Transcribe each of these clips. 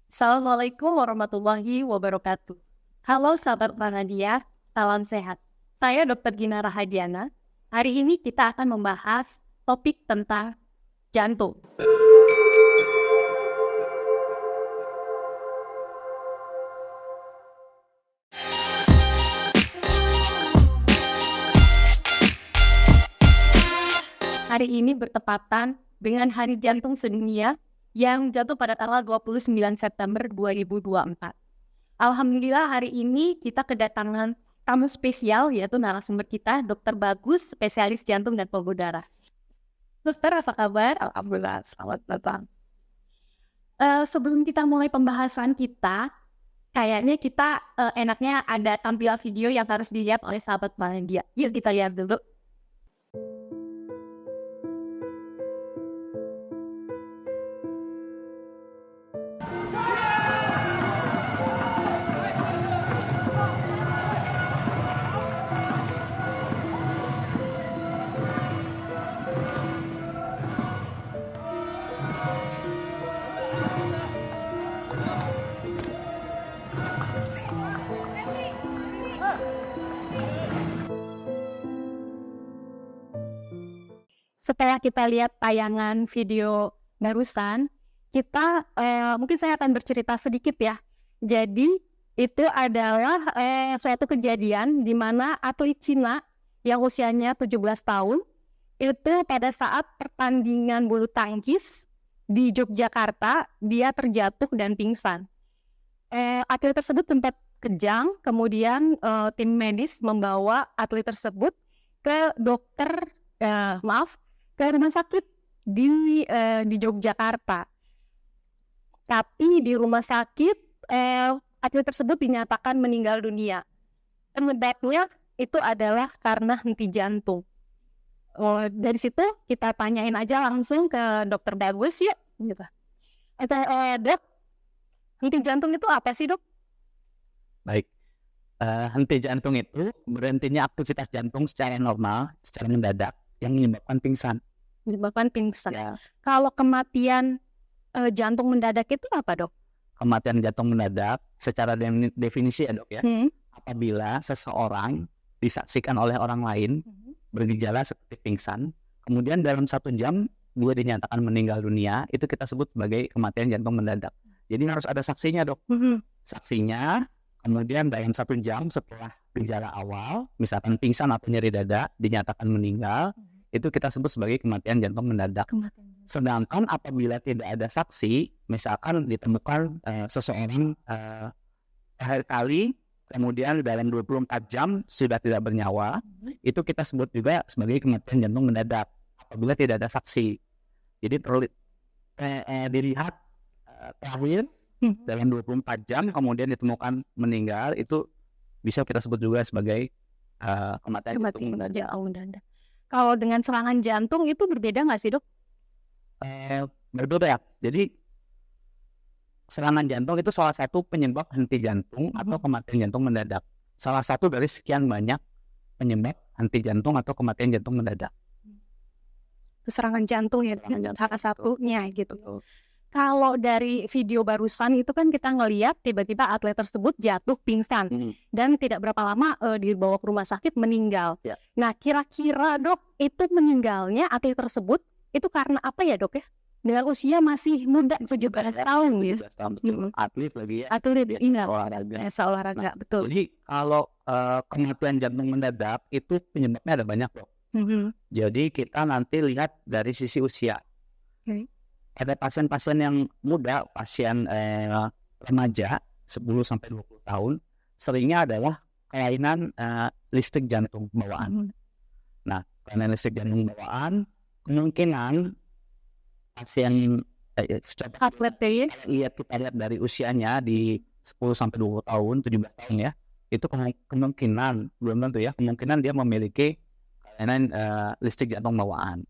Assalamualaikum warahmatullahi wabarakatuh. Halo sahabat Pranadia, salam sehat. Saya Dr. Gina Rahadiana. Hari ini kita akan membahas topik tentang jantung. Hari ini bertepatan dengan Hari Jantung Sedunia yang jatuh pada tanggal 29 September 2024. Alhamdulillah hari ini kita kedatangan tamu spesial yaitu narasumber kita, Dr. Bagus, spesialis jantung dan pembuluh darah. Dokter, apa kabar? Alhamdulillah, selamat datang. Sebelum kita mulai pembahasan kita, kayaknya kita enaknya ada tampilan video yang harus dilihat oleh sahabat Malandia. Yuk kita lihat dulu. Setelah kita lihat tayangan video barusan, kita mungkin saya akan bercerita sedikit ya. Jadi itu adalah suatu kejadian di mana atlet Cina yang usianya 17 tahun itu pada saat pertandingan bulu tangkis di Yogyakarta dia terjatuh dan pingsan. Atlet tersebut sempat kejang, kemudian tim medis membawa atlet tersebut ke ke rumah sakit di Yogyakarta. Tapi di rumah sakit atlet tersebut dinyatakan meninggal dunia. Penyebabnya itu adalah karena henti jantung. Dari situ kita tanyain aja langsung ke Dokter Bagus ya. Gitu. Dok, henti jantung itu apa sih, Dok? Baik, henti jantung itu berhentinya aktivitas jantung secara normal, secara mendadak yang menyebabkan pingsan. Ya. Kalau kematian jantung mendadak itu apa, Dok? Kematian jantung mendadak secara definisi ya, Dok ya, apabila seseorang disaksikan oleh orang lain bergejala seperti pingsan, kemudian dalam 1 jam dia dinyatakan meninggal dunia, itu kita sebut sebagai kematian jantung mendadak. Jadi harus ada saksinya, Dok. Saksinya, kemudian dalam 1 jam setelah gejala awal, misalkan pingsan atau nyeri dada, dinyatakan meninggal, itu kita sebut sebagai kematian jantung mendadak. Sedangkan apabila tidak ada saksi, misalkan ditemukan seseorang terakhir kali, kemudian dalam 24 jam sudah tidak bernyawa, itu kita sebut juga sebagai kematian jantung mendadak apabila tidak ada saksi. Jadi dilihat terakhir dalam 24 jam kemudian ditemukan meninggal, itu bisa kita sebut juga sebagai kematian jantung mendadak. Kalau dengan serangan jantung itu berbeda nggak sih, Dok? Berbeda ya. Jadi serangan jantung itu salah satu penyebab henti jantung atau kematian jantung mendadak. Salah satu dari sekian banyak penyebab henti jantung atau kematian jantung mendadak. Itu serangan jantung ya, salah satunya gitu. Kalau dari video barusan itu kan kita ngelihat tiba-tiba atlet tersebut jatuh pingsan dan tidak berapa lama dibawa ke rumah sakit meninggal. Ya. Nah, kira-kira, Dok, itu meninggalnya atlet tersebut itu karena apa ya, Dok ya? Dengan usia masih muda 17 tahun ya. 17 tahun betul. Atlet lagi ya. Atlet ingat. Olahraga. Nah, betul. Jadi kalau kematian jantung mendadak itu penyebabnya ada banyak, Dok. Jadi kita nanti lihat dari sisi usia. Ada pasien-pasien yang muda, pasien remaja 10-20 tahun, seringnya adalah kelainan listrik jantung bawaan. Nah, kelainan listrik jantung bawaan kemungkinan pasien atlet kita lihat dari usianya di 10-20 tahun, 17 tahun ya, itu kemungkinan, belum tentu ya, kemungkinan dia memiliki kelainan listrik jantung bawaan.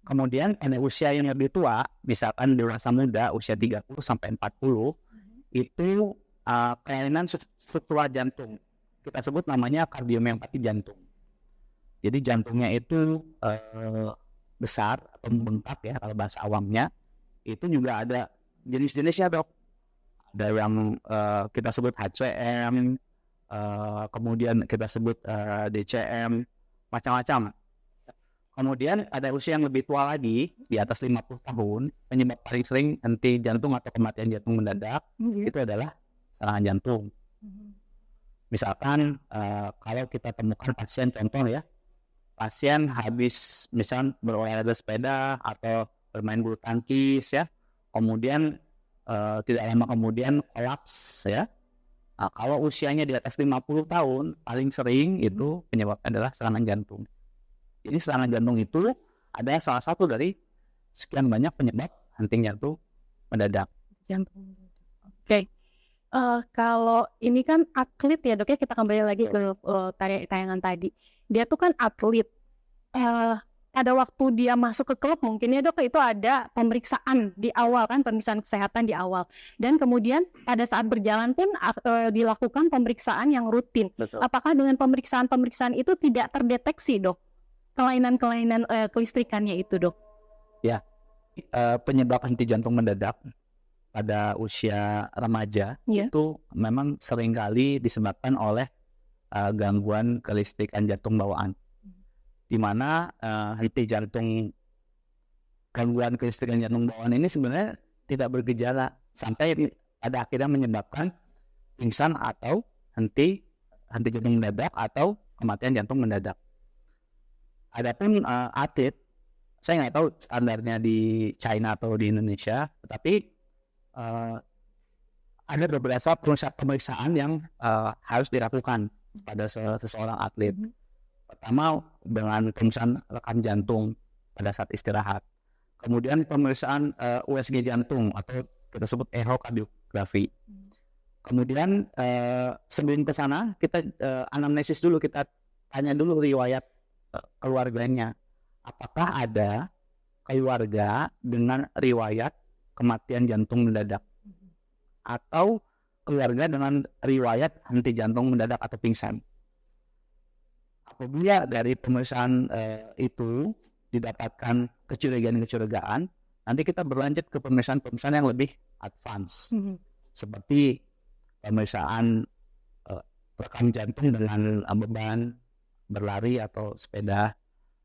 Kemudian pada usia yang lebih tua, misalkan dewasa muda, usia 30-40, itu kelainan struktural jantung. Kita sebut namanya kardiomyopati jantung. Jadi jantungnya itu besar atau membengkak ya kalau bahasa awamnya. Itu juga ada jenis-jenisnya, Dok. ada yang kita sebut HCM, kemudian kita sebut DCM, macam-macam. Kemudian ada usia yang lebih tua lagi, di atas 50 tahun, penyebab paling sering henti jantung atau kematian jantung mendadak itu adalah serangan jantung. Misalkan kalau kita temukan pasien, contoh ya, pasien habis misal berolahraga sepeda atau bermain bulu tangkis ya, kemudian tidak lama kemudian kolaps ya. Nah, kalau usianya di atas 50 tahun, paling sering itu penyebabnya adalah serangan jantung. Jadi serangan jantung itu adalah salah satu dari sekian banyak penyebab henti jantung mendadak. Oke. Kalau ini kan atlet ya dok ya, kita kembali lagi ke tayangan tadi. Dia tuh kan atlet. Ada waktu dia masuk ke klub mungkin ya dok, itu ada pemeriksaan di awal kan, pemeriksaan kesehatan di awal. Dan kemudian pada saat berjalan pun dilakukan pemeriksaan yang rutin. Betul. Apakah dengan pemeriksaan itu tidak terdeteksi dok kelainan-kelainan kelistrikannya itu dok? Ya, penyebab henti jantung mendadak pada usia remaja itu memang seringkali disebabkan oleh gangguan kelistrikan jantung bawaan, di mana gangguan kelistrikan jantung bawaan ini sebenarnya tidak bergejala sampai pada akhirnya menyebabkan pingsan atau henti jantung mendadak atau kematian jantung mendadak. Adapun atlet, saya nggak tahu standarnya di China atau di Indonesia, tetapi ada beberapa pemeriksaan yang harus dilakukan pada seseorang atlet. Pertama dengan pemeriksaan rekam jantung pada saat istirahat, kemudian pemeriksaan USG jantung atau kita sebut echokardiografi. Kemudian sebelum ke sana kita anamnesis dulu, kita tanya dulu riwayat keluarganya, apakah ada keluarga dengan riwayat kematian jantung mendadak atau keluarga dengan riwayat henti jantung mendadak atau pingsan. Apabila dari pemeriksaan itu didapatkan kecurigaan, nanti kita berlanjut ke pemeriksaan yang lebih advance, seperti pemeriksaan rekam jantung dengan beban berlari atau sepeda.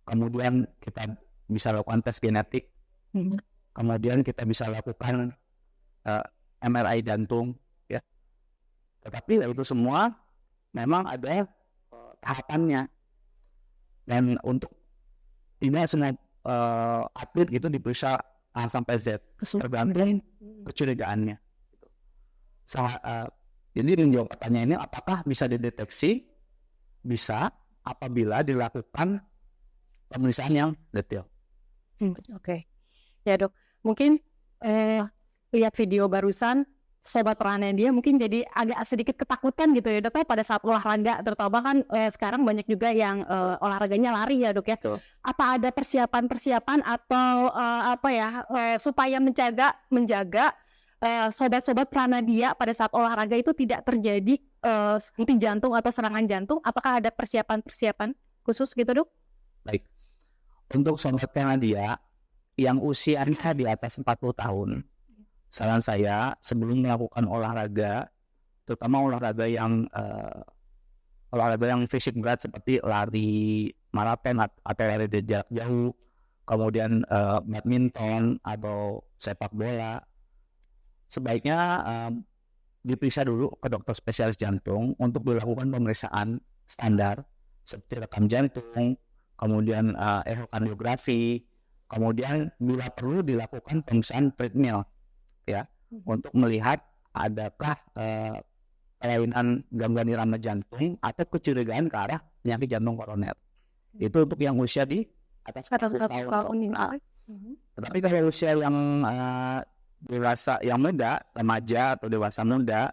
Kemudian kita bisa lakukan tes genetik, kemudian kita bisa lakukan MRI jantung ya. Tetapi itu semua memang ada tahapannya, dan untuk tidak semua atlet gitu diperiksa A sampai Z, tergantung kecurigaannya. Jadi menjawab pertanyaan ini, apakah bisa dideteksi? Bisa, apabila dilakukan pemeriksaan yang detail. Oke. Ya dok, mungkin lihat video barusan sobat Rana dia mungkin jadi agak sedikit ketakutan gitu ya dok ya pada saat olahraga, terutama kan sekarang banyak juga yang olahraganya lari ya dok ya. Betul. Apa ada persiapan atau supaya menjaga sobat-sobat Pranadia pada saat olahraga itu tidak terjadi henti jantung atau serangan jantung? Apakah ada persiapan khusus gitu dok? Baik, untuk sobat Pranadia yang usianya di atas 40 tahun, saran saya sebelum melakukan olahraga, terutama olahraga yang fisik berat seperti lari maraton atau lari jarak jauh, kemudian badminton atau sepak bola, sebaiknya diperiksa dulu ke dokter spesialis jantung untuk dilakukan pemeriksaan standar seperti rekam jantung, kemudian echokardiografi, kemudian bila perlu dilakukan pemeriksaan treadmill ya, untuk melihat adakah kelainan gangguan irama jantung atau kecurigaan ke arah penyakit jantung koroner. Itu untuk yang usia di atas 40 tahun. Nah, tetapi kalau usia yang dewasa yang muda, remaja atau dewasa muda,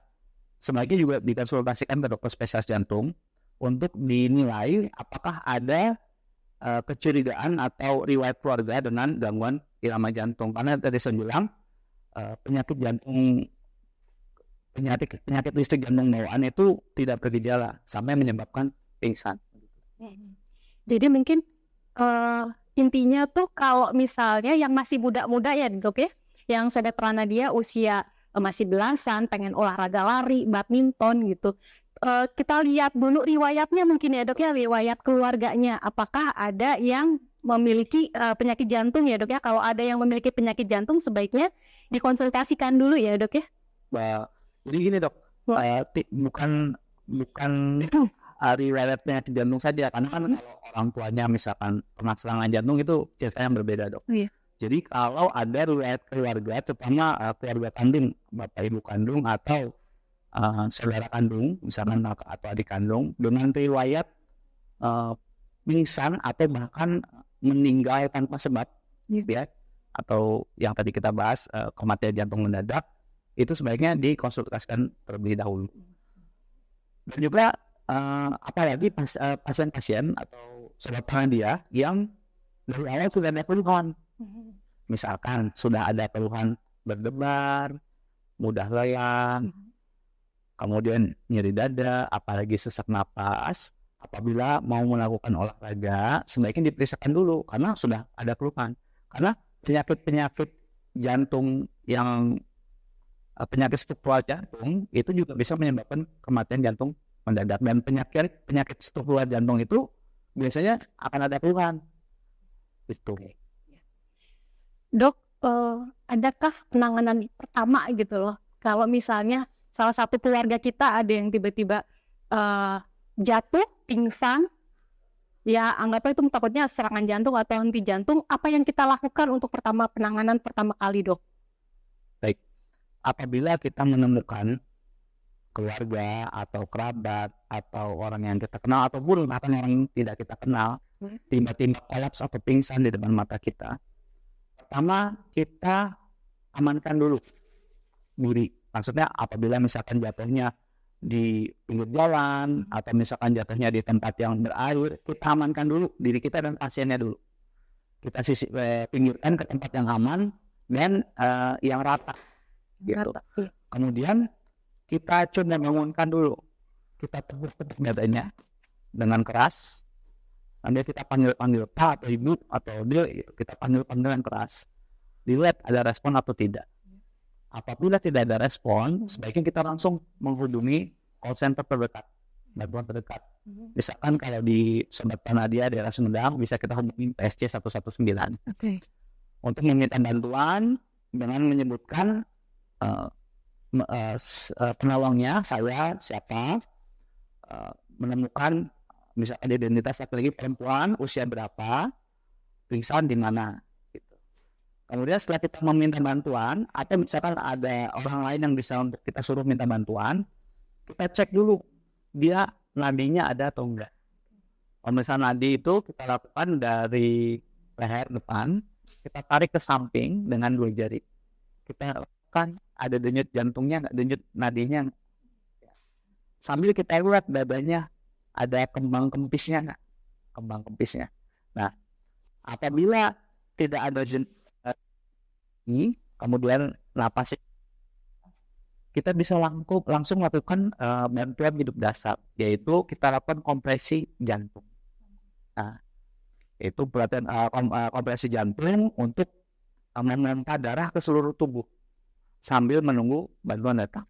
sebaiknya juga dikonsultasikan ke dokter spesialis jantung untuk dinilai apakah ada kecurigaan atau riwayat keluarga dengan gangguan irama jantung. Karena tadi saya bilang penyakit listrik jantung bawaan itu tidak bergejala sampai menyebabkan pingsan. Jadi mungkin intinya tuh kalau misalnya yang masih muda-muda ya dok ya, yang sobat Pranadia usia masih belasan, pengen olahraga lari, badminton gitu. Kita lihat dulu riwayatnya mungkin ya dok ya, riwayat keluarganya. Apakah ada yang memiliki penyakit jantung ya dok ya? Kalau ada yang memiliki penyakit jantung sebaiknya dikonsultasikan dulu ya dok ya. Jadi gini dok, bukan riwayat penyakit jantung saja, karena kan kalau orang tuanya misalkan pernah serangan jantung itu ceritanya berbeda dok. Iya. Jadi kalau ada riwayat keluarga, terutama keluarga kandung, bapak ibu kandung atau saudara kandung, misalkan atau adik kandung, dengan riwayat pingsan atau bahkan meninggal tanpa sebab, ya, atau yang tadi kita bahas kematian jantung mendadak, itu sebaiknya dikonsultasikan terlebih dahulu. Dan juga apalagi pasien-pasien atau saudara dia yang dari awal sudah ada keluhan, misalkan sudah ada keluhan berdebar, mudah lelah, kemudian nyeri dada, apalagi sesak napas. Apabila mau melakukan olahraga, sebaiknya diperiksakan dulu karena sudah ada keluhan. Karena penyakit jantung yang penyakit struktural jantung itu juga bisa menyebabkan kematian jantung mendadak, dan penyakit struktural jantung itu biasanya akan ada keluhan. Itu. Dok, adakah penanganan pertama gitu loh? Kalau misalnya salah satu keluarga kita ada yang tiba-tiba jatuh, pingsan, ya anggapnya itu takutnya serangan jantung atau henti jantung, apa yang kita lakukan untuk penanganan pertama kali dok? Baik, apabila kita menemukan keluarga atau kerabat atau orang yang kita kenal ataupun bahkan orang yang tidak kita kenal tiba-tiba kolaps atau pingsan di depan mata kita, pertama kita amankan dulu diri. Maksudnya apabila misalkan jatuhnya di pinggir jalan atau misalkan jatuhnya di tempat yang berair, kita amankan dulu diri kita dan pasiennya dulu. Kita pinggirkan ke tempat yang aman dan yang rata gitu. Kemudian kita coba bangunkan dulu. Kita tepuk-tepuk dadanya dengan keras. Sambil kita panggil Pak atau Ibu atau dia, kita panggil dengan keras. Dilihat ada respon atau tidak. Apabila tidak ada respon, sebaiknya kita langsung menghubungi call center terdekat, bantuan terdekat. Misalkan kalau di Sobat Panadia daerah Sumedang, bisa kita hubungi PSC 119 untuk meminta bantuan dengan menyebutkan penolongnya, saya siapa, menemukan misalkan identitas laki-laki perempuan, usia berapa, pingsan di mana. Kemudian setelah kita meminta bantuan, atau misalkan ada orang lain yang bisa untuk kita suruh minta bantuan, kita cek dulu dia nadinya ada atau enggak. Kalau misalnya nadi itu kita lakukan dari leher depan, kita tarik ke samping dengan 2 jari. Kita lakukan ada denyut jantungnya nggak, denyut nadinya. Sambil kita lihat dadanya ada kembang kempisnya nggak, kembang kempisnya. Nah, apabila tidak ada kemudian napas, kita bisa langsung melakukan bantuan hidup dasar, yaitu kita lakukan kompresi jantung. Nah, itu pelatihan kompresi jantung untuk memompa darah ke seluruh tubuh sambil menunggu bantuan datang.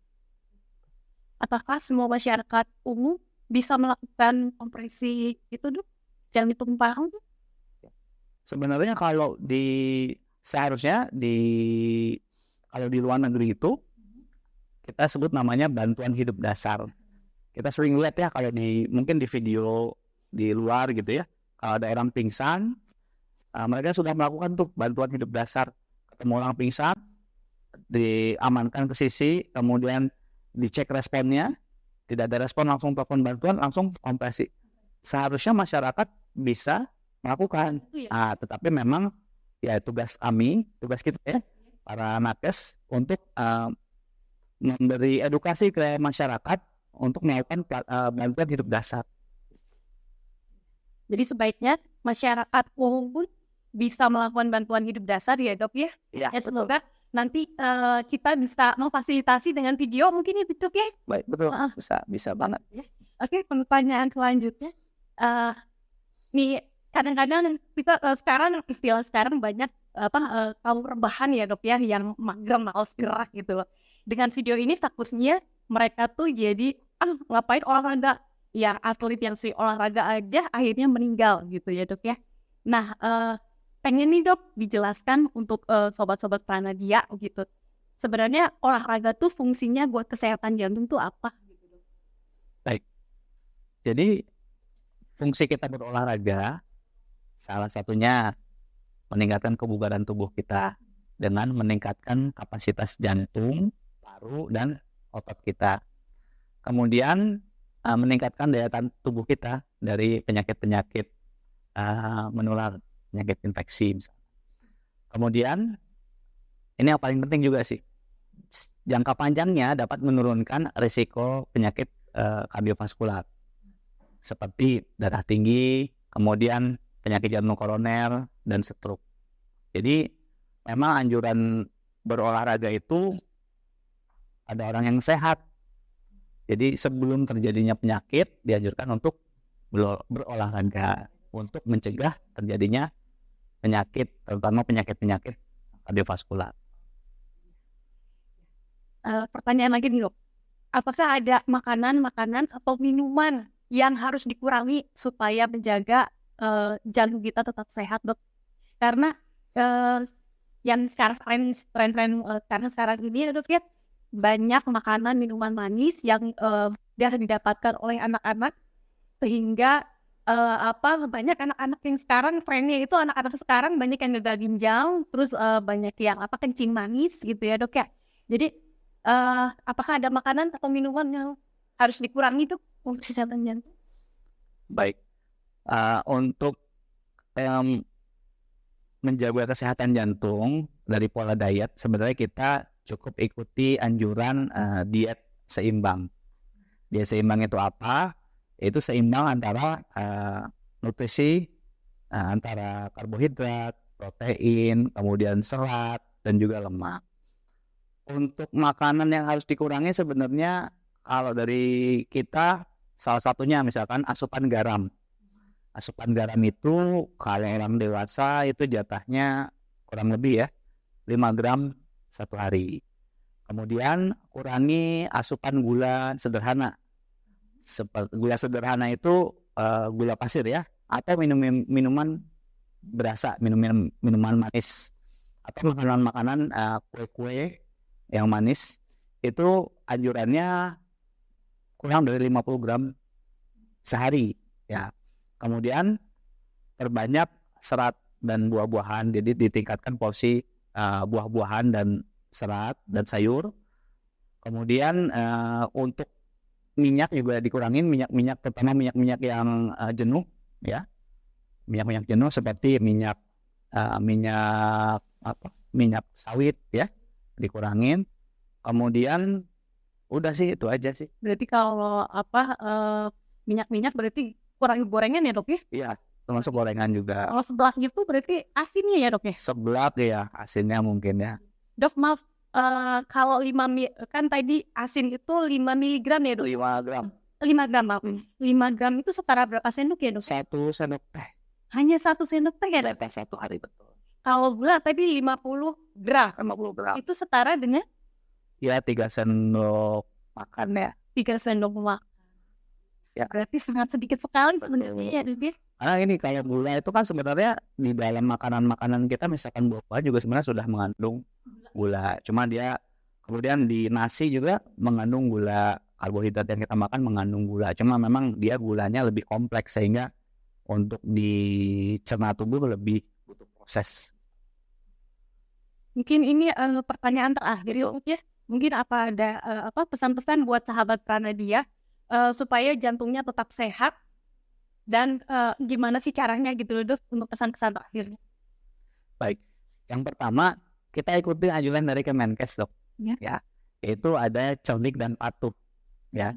Apakah semua masyarakat umum bisa melakukan kompresi itu dok? Yang ditumpang? Sebenarnya kalau seharusnya kalau di luar negeri itu kita sebut namanya bantuan hidup dasar. Kita sering lihat ya kalau mungkin di video di luar gitu ya, kalau ada orang pingsan, mereka sudah melakukan tuh bantuan hidup dasar. Ketemu orang pingsan, diamankan ke sisi, kemudian dicek responnya, tidak ada respon langsung telepon bantuan, langsung kompresi. Seharusnya masyarakat bisa melakukan, tetapi memang ya tugas kita ya, para nakes untuk memberi edukasi ke masyarakat untuk melakukan bantuan hidup dasar. Jadi sebaiknya masyarakat umum pun bisa melakukan bantuan hidup dasar ya dok ya? Ya semoga nanti kita bisa memfasilitasi dengan video mungkin ya dok ya? Baik, betul, bisa banget. Oke, pertanyaan selanjutnya. Nih kadang-kadang kita istilah sekarang banyak kaum rebahan ya dok ya, yang mager, malas gerak gitu loh. dengan video ini takutnya mereka tuh jadi ngapain olahraga, ya atlet yang si olahraga aja akhirnya meninggal gitu ya Dok ya. Nah pengen nih Dok dijelaskan untuk sobat-sobat Pranadia gitu. Sebenarnya olahraga tuh fungsinya buat kesehatan jantung tuh apa? Baik. Jadi fungsi kita berolahraga salah satunya meningkatkan kebugaran tubuh kita dengan meningkatkan kapasitas jantung, paru, dan otot kita. Kemudian meningkatkan daya tahan tubuh kita dari penyakit-penyakit menular, penyakit infeksi misalnya. Kemudian ini yang paling penting juga sih, jangka panjangnya dapat menurunkan risiko penyakit kardiovaskular seperti darah tinggi, kemudian penyakit jantung koroner, dan stroke. Jadi memang anjuran berolahraga itu ada orang yang sehat. Jadi sebelum terjadinya penyakit dianjurkan untuk berolahraga untuk mencegah terjadinya penyakit, terutama penyakit-penyakit kardiovaskular. Pertanyaan lagi nih Dok, apakah ada makanan atau minuman yang harus dikurangi supaya menjaga jantung kita tetap sehat Dok? Karena yang sekarang sekarang ini ya Dok ya, banyak makanan minuman manis yang sudah didapatkan oleh anak-anak sehingga banyak anak-anak yang sekarang trennya itu anak-anak sekarang banyak yang gagal ginjal, terus banyak yang kencing manis gitu ya Dok ya. Jadi apakah ada makanan atau minuman yang harus dikurangi Dok untuk kesehatan jantung? Baik, untuk menjaga kesehatan jantung dari pola diet sebenarnya kita cukup ikuti anjuran diet seimbang. Diet seimbang itu apa? Itu seimbang antara nutrisi, antara karbohidrat, protein, kemudian serat, dan juga lemak. Untuk makanan yang harus dikurangi sebenarnya kalau dari kita salah satunya misalkan asupan garam. Asupan garam itu kalau orang dewasa itu jatahnya kurang lebih ya 5 gram satu hari. Kemudian kurangi asupan gula sederhana. Seperti gula sederhana itu gula pasir ya, atau minuman berasa, minuman manis, atau makanan-makanan kue-kue yang manis itu anjurannya kurang dari 50 gram sehari ya. Kemudian perbanyak serat dan buah-buahan, jadi ditingkatkan porsi buah-buahan dan serat dan sayur. Kemudian untuk minyak juga dikurangin, minyak terutama minyak yang jenuh ya, minyak jenuh seperti minyak sawit ya, dikurangin. Kemudian udah sih itu aja sih. Berarti kalau minyak berarti kurangi gorengan ya Dok ya? Iya, termasuk gorengan juga. Kalau seblak gitu berarti asinnya ya Dok ya? Seblak ya, asinnya mungkin ya. Dok maaf, kalau kan tadi asin itu 5 mg ya Dok? 5 gram. 5 gram maaf. 5 gram itu setara berapa sendok ya Dok? 1 sendok teh. Hanya 1 sendok teh ya Dok? Teh 1 hari, betul. Kalau gula tadi 50 gram. 50 gram. Itu setara dengan? Ya 3 sendok makan ya. 3 sendok makan. Ya. Berarti sangat sedikit sekali sebenarnya ya Dok ya? Karena ini kayak gula itu kan sebenarnya di dalam makanan-makanan kita misalkan buah juga sebenarnya sudah mengandung gula. Cuma dia kemudian di nasi juga mengandung gula, karbohidrat yang kita makan mengandung gula. Cuma memang dia gulanya lebih kompleks sehingga untuk dicerna tubuh lebih butuh proses. Mungkin ini pertanyaan terakhir ya. Mungkin apa ada pesan-pesan buat sahabat Pranadia supaya jantungnya tetap sehat dan gimana sih caranya gitu loh Dok untuk pesan-pesan terakhirnya? Baik, yang pertama kita ikuti anjuran dari Kemenkes Dok ya, yaitu ada cerdik dan patuh ya.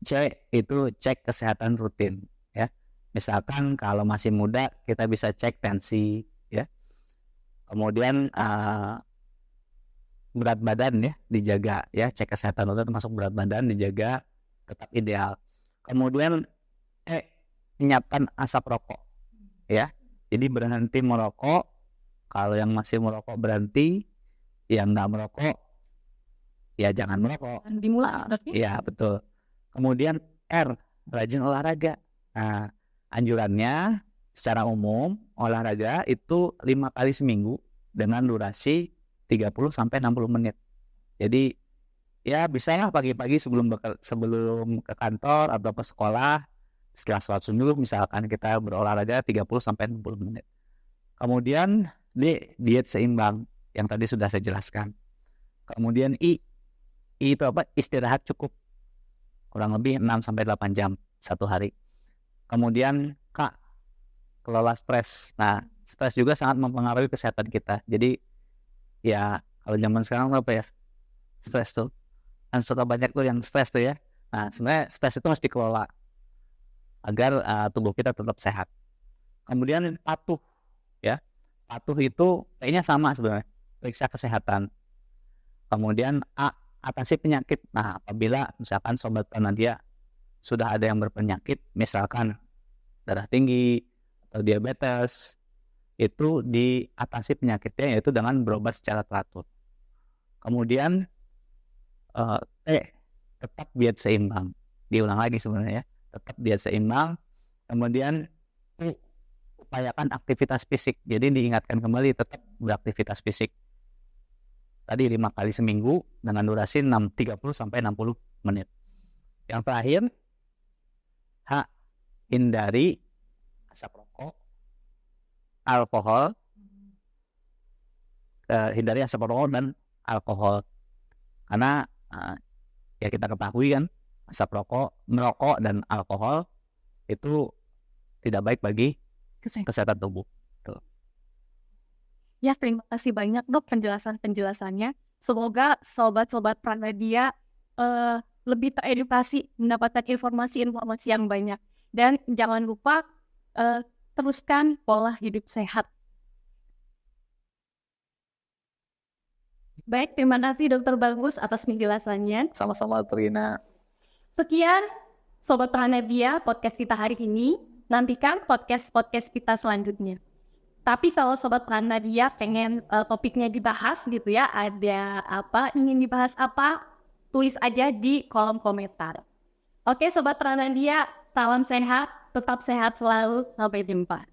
C itu cek kesehatan rutin ya. Misalkan kalau masih muda kita bisa cek tensi ya. Kemudian berat badan ya dijaga ya, cek kesehatan rutin termasuk berat badan dijaga tetap ideal. Kemudian menyiapkan asap rokok ya. Jadi berhenti merokok. Kalau yang masih merokok berhenti, yang nggak merokok ya jangan merokok. Dimulai. Iya betul. Kemudian R, rajin olahraga. Nah, anjurannya secara umum olahraga itu 5 kali seminggu dengan durasi 30-60 menit. Jadi ya bisa ya pagi-pagi sebelum ke kantor atau ke sekolah, setelah sholat subuh misalkan kita berolahraga 30-60 menit. Kemudian diet seimbang yang tadi sudah saya jelaskan. Kemudian I itu apa? Istirahat cukup kurang lebih 6-8 jam satu hari. Kemudian K, kelola stres. Nah, stres juga sangat mempengaruhi kesehatan kita. Jadi ya kalau zaman sekarang apa ya? Stres tuh kan suka banyak tuh yang stres tuh ya. Nah, sebenarnya stres itu harus dikelola agar tubuh kita tetap sehat. Kemudian patuh ya. Patuh itu kayaknya sama sebenarnya. Periksa kesehatan. Kemudian A, atasi penyakit. Nah, apabila misalkan Sobat Pranadia sudah ada yang berpenyakit, misalkan darah tinggi atau diabetes, itu diatasi penyakitnya yaitu dengan berobat secara teratur. Kemudian T, tetap diet seimbang. Diulang lagi sebenarnya ya, tetap diet seimbang. Kemudian U, upayakan aktivitas fisik. Jadi diingatkan kembali tetap beraktivitas fisik. Tadi 5 kali seminggu dengan durasi 30-60 menit. Yang terakhir H, hindari asap rokok, alkohol, hindari asap rokok dan alkohol. Karena ya kita ketahui kan asap rokok, merokok dan alkohol itu tidak baik bagi kesehatan tubuh. Ya, terima kasih banyak Dok penjelasannya. Semoga sobat-sobat Pranadia lebih teredukasi, mendapatkan informasi-informasi yang banyak. Dan jangan lupa teruskan pola hidup sehat. Baik, terima kasih Dr. Bagus atas penjelasannya. Sama-sama Trina. Sekian Sobat Pranadia podcast kita hari ini. Nantikan podcast-podcast kita selanjutnya. Tapi kalau Sobat Pranadia pengen topiknya dibahas gitu ya, ada apa, ingin dibahas apa, tulis aja di kolom komentar. Oke Sobat Pranadia, salam sehat, tetap sehat selalu, sampai jumpa.